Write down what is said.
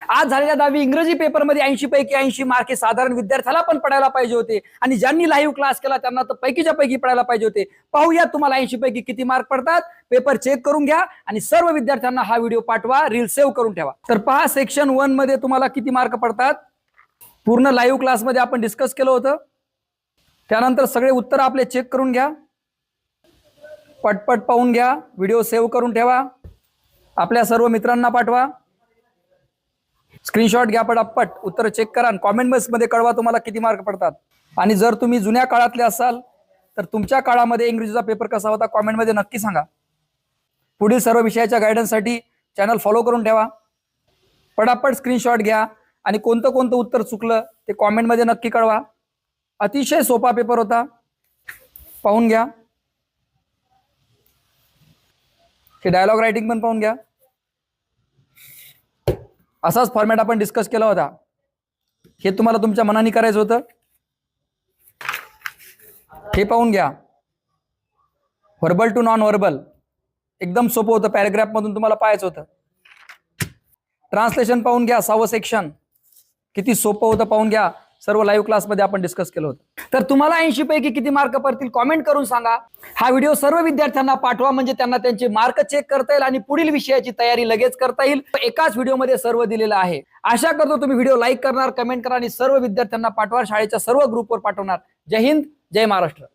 आज झालेल्या 10वी इंग्रजी पेपरमध्ये 80 पैकी 80 मार्क हे साधारण विद्यार्थ्याला पण पडायला पाहिजे होते आणि ज्यांनी लाईव्ह क्लास केला त्यांना तर पैकीच्या पैकी पडायला पाहिजे होते। पाहूया तुम्हाला 80 पैकी किती मार्क पडतात। पेपर चेक करून घ्या आणि सर्व विद्यार्थ्यांना हा व्हिडिओ पाठवा, रील सेव्ह करून ठेवा। तर पहा सेक्शन 1 मध्ये तुम्हाला किती मार्क पडतात। पूर्ण लाईव्ह क्लासमध्ये आपण डिस्कस केलं होतं। त्यानंतर सगळे उत्तर आपले चेक करून घ्या, पटपट पाहून घ्या, व्हिडिओ सेव्ह करून ठेवा, आपल्या सर्व मित्रांना पाठवा, स्क्रीनशॉट घ्या, पटपट उत्तर चेक करा आणि कॉमेंट बॉक्समध्ये कळवा तुम्हाला किती मार्क पडतात। आणि जर तुम्ही जुन्या काळातले असाल तर तुमच्या काळामध्ये इंग्रजीचा पेपर कसा होता कॉमेंटमध्ये नक्की सांगा। पुढील सर्व विषयाच्या गायडन्ससाठी चॅनल फॉलो करून ठेवा। पटापट स्क्रीनशॉट घ्या आणि कोणतं कोणतं उत्तर चुकलं ते कॉमेंटमध्ये नक्की कळवा। अतिशय सोपा पेपर होता, पाहून घ्या। हे डायलॉग रायटिंग पण पाहून घ्या। असाच फॉर्मॅट आपण डिस्कस केला होता। हे तुम्हाला तुमच्या मनाने करायचं होतं। हे पाहून घ्या, व्हर्बल टू नॉन व्हर्बल एकदम सोपं होतं, पॅराग्राफ मधून तुम्हाला पाहायचं होतं। ट्रान्सलेशन पाहून घ्या, 6वं सेक्शन किती सोपं होतं पाहून घ्या। सर्व लाईव्ह क्लासमध्ये आपण डिस्कस केलं होतं। तर तुम्हाला 80 पैकी किती मार्क पडतील कॉमेंट करून सांगा। हा व्हिडिओ सर्व विद्यार्थ्यांना पाठवा म्हणजे त्यांना त्यांचे मार्क चेक करता येईल आणि पुढील विषयाची तयारी लगेच करता येईल। एकाच व्हिडिओमध्ये सर्व दिलेलं आहे। आशा करतो तुम्ही व्हिडिओ लाईक करणार, कमेंट करा आणि सर्व विद्यार्थ्यांना पाठवा, शाळेच्या सर्व ग्रुपवर पाठवणार। जय हिंद, जय महाराष्ट्र।